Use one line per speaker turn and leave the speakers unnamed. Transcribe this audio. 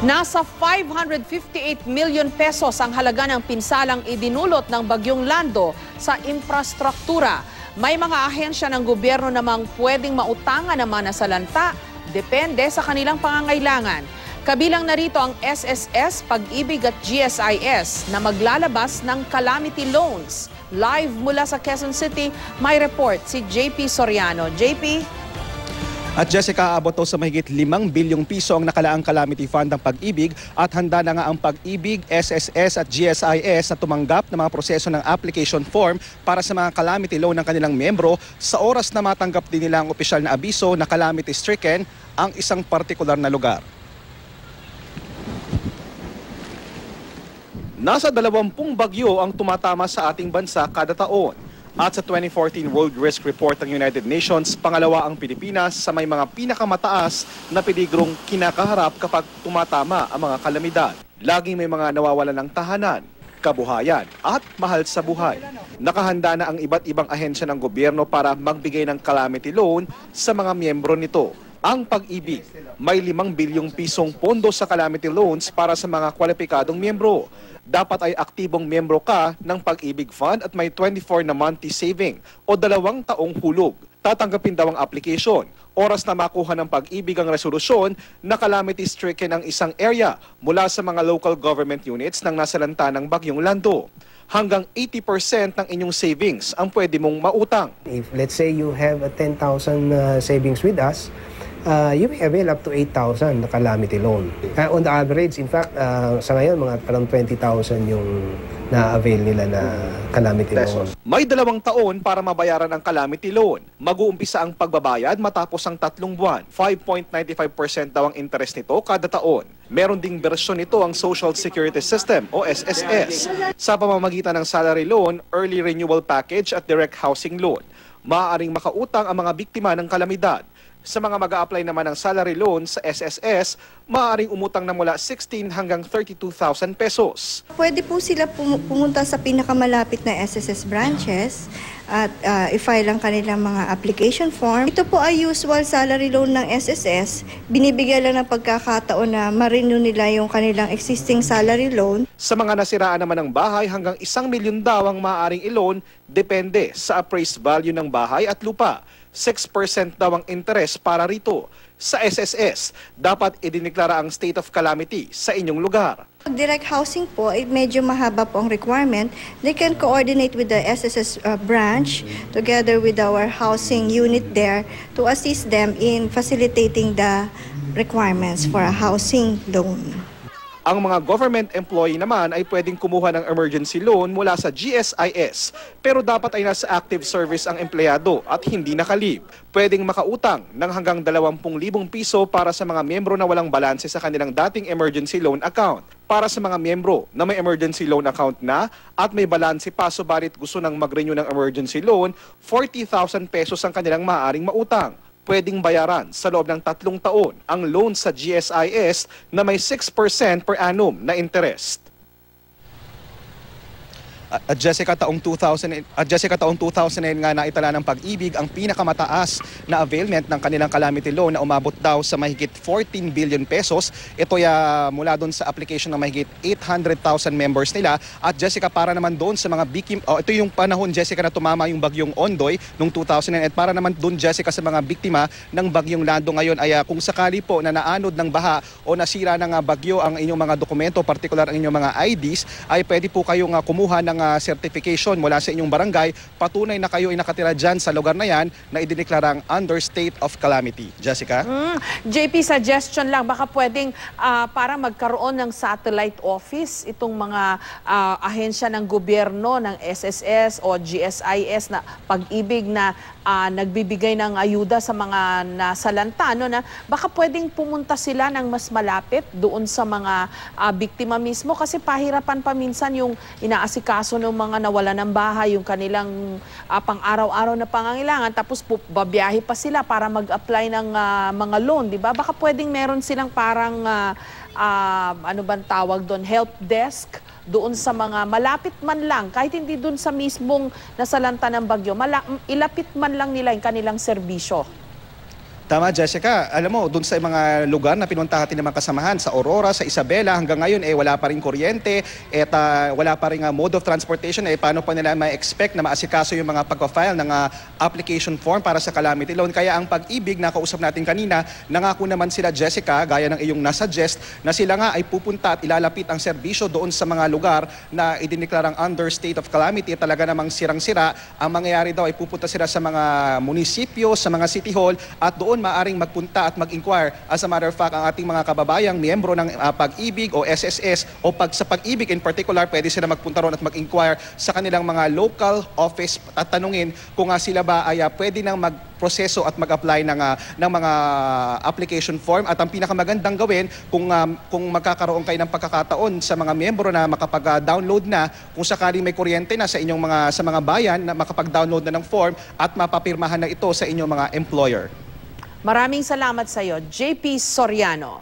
Nasa 558 million pesos ang halaga ng pinsalang idinulot ng Bagyong Lando sa infrastruktura. May mga ahensya ng gobyerno namang pwedeng mautangan ng mga nasalanta, depende sa kanilang pangangailangan. Kabilang narito ang SSS, Pag-ibig at GSIS na maglalabas ng calamity loans. Live mula sa Quezon City, may report si JP Soriano. JP?
At Jessica, aabot sa mahigit 5 bilyong piso ang nakalaang calamity fund ng Pag-ibig at handa na nga ang Pag-ibig, SSS at GSIS na tumanggap ng mga proseso ng application form para sa mga calamity loan ng kanilang membro sa oras na matanggap din nila ang opisyal na abiso na calamity stricken ang isang partikular na lugar. Nasa 20 bagyo ang tumatama sa ating bansa kada taon. At sa 2014 World Risk Report ng United Nations, pangalawa ang Pilipinas sa may mga pinakamataas na peligrong kinakaharap kapag tumatama ang mga kalamidad. Laging may mga nawawalan ng tahanan, kabuhayan at mahal sa buhay. Nakahanda na ang iba't ibang ahensya ng gobyerno para magbigay ng calamity loan sa mga miyembro nito. Ang Pag-ibig, may 5 bilyong pisong pondo sa calamity loans para sa mga kwalipikadong miyembro. Dapat ay aktibong miyembro ka ng Pag-ibig Fund at may 24 na monthly saving o 2 taong hulog. Tatanggapin daw ang application. Oras na makuha ng Pag-ibig ang resolusyon na calamity stricken ang isang area mula sa mga local government units ng nasalanta ng Bagyong Lando. Hanggang 80% ng inyong savings ang pwede mong mautang.
If let's say you have a 10,000 savings with us, you may avail up to 8,000 na calamity loan. On the average, in fact, sa ngayon, mga parang 20,000 yung na-avail nila na calamity loan.
May 2 taon para mabayaran ang calamity loan. Mag-uumpisa ang pagbabayad matapos ang 3 buwan. 5.95% daw ang interest nito kada taon. Meron ding bersyon nito ang Social Security System o SSS sa pamamagitan ng salary loan, early renewal package at direct housing loan. Maaaring makautang ang mga biktima ng kalamidad. Sa mga mag-a-apply naman ng salary loan sa SSS, maaaring umutang na mula 16 hanggang 32,000 pesos.
Pwede po sila pumunta sa pinakamalapit na SSS branches at i-file ang kanilang mga application form. Ito po ay usual salary loan ng SSS. Binibigyan lang ng pagkakataon na ma-renew nila yung kanilang existing salary loan.
Sa mga nasiraan naman ng bahay, hanggang 1 milyon daw ang maaaring i-loan, depende sa appraised value ng bahay at lupa. 6% daw ang interest para rito. Sa SSS, dapat idineklara ang state of calamity sa inyong lugar.
Direct housing po, medyo mahaba po ang requirement. They can coordinate with the SSS branch together with our housing unit there to assist them in facilitating the requirements for a housing loan.
Ang mga government employee naman ay pwedeng kumuha ng emergency loan mula sa GSIS, pero dapat ay nasa active service ang empleyado at hindi nakalib. Pwedeng makautang ng hanggang 20,000 piso para sa mga miyembro na walang balanse sa kanilang dating emergency loan account. Para sa mga miyembro na may emergency loan account na at may balanse pa subalit gusto nang mag-renew ng emergency loan, 40,000 pesos ang kanilang maaaring mautang. Pwedeng bayaran sa loob ng 3 taon ang loan sa GSIS na may 6% per annum na interest. At Jessica, taong 2009 nga naitala ng Pag-ibig ang pinakamataas na availment ng kanilang calamity loan na umabot daw sa mahigit 14 billion pesos. Ito ay mula doon sa application ng mahigit 800,000 members nila. At Jessica, para naman doon sa mga biktima, ito yung panahon, Jessica, na tumama yung Bagyong Ondoy noong 2009. At para naman doon, Jessica, sa mga biktima ng Bagyong Lando ngayon ay kung sakali po na naanod ng baha o nasira ng bagyo ang inyong mga dokumento, particular ang inyong mga IDs, ay pwede po kayong kumuha ng certification mula sa inyong barangay, patunay na kayo ay nakatira dyan sa lugar na yan na idineklarang under state of calamity. Jessica?
JP, suggestion lang, baka pwedeng para magkaroon ng satellite office itong mga ahensya ng gobyerno, ng SSS o GSIS na Pag-ibig na nagbibigay ng ayuda sa mga nasalanta, no, na baka pwedeng pumunta sila ng mas malapit doon sa mga biktima mismo kasi pahirapan pa minsan yung inaasikaso ng mga nawala ng bahay, yung kanilang pang-araw-araw na pangangailangan, tapos babiyahe pa sila para mag-apply ng mga loan, di ba? Baka pwedeng meron silang parang, ano bang tawag doon, help desk doon sa mga malapit man lang, kahit hindi doon sa mismong nasalanta ng bagyo, ilapit man lang nila yung kanilang serbisyo.
Tama, Jessica. Alam mo, dun sa mga lugar na pinuntahan natin ng mga kasamahan, sa Aurora, sa Isabela, hanggang ngayon wala pa rin kuryente at wala pa rin mode of transportation. Paano pa nila ma-expect na maasikaso yung mga pag-file ng application form para sa calamity loan? Kaya ang Pag-ibig, nakausap natin kanina, nangako naman sila, Jessica, gaya ng iyong nasuggest, na sila nga ay pupunta at ilalapit ang serbisyo doon sa mga lugar na idineklarang under state of calamity. Talaga namang sirang-sira. Ang mangyayari daw ay pupunta sila sa mga munisipyo, sa mga city hall, at doon maaring magpunta at mag-inquire. As a matter of fact, ang ating mga kababayang miyembro ng Pag-ibig o SSS o sa Pag-ibig in particular, pwede sila magpunta ron at mag-inquire sa kanilang mga local office at tanungin kung sila ba ay pwede nang magproseso at mag-apply ng mga application form. At ang pinakamagandang gawin, kung magkakaroon kayo ng pagkakataon sa mga miyembro na makapag-download na, kung sakaling may kuryente na sa inyong sa mga bayan, na makapag-download na ng form at mapapirmahan na ito sa inyong mga employer.
Maraming salamat sa iyo, JP Soriano.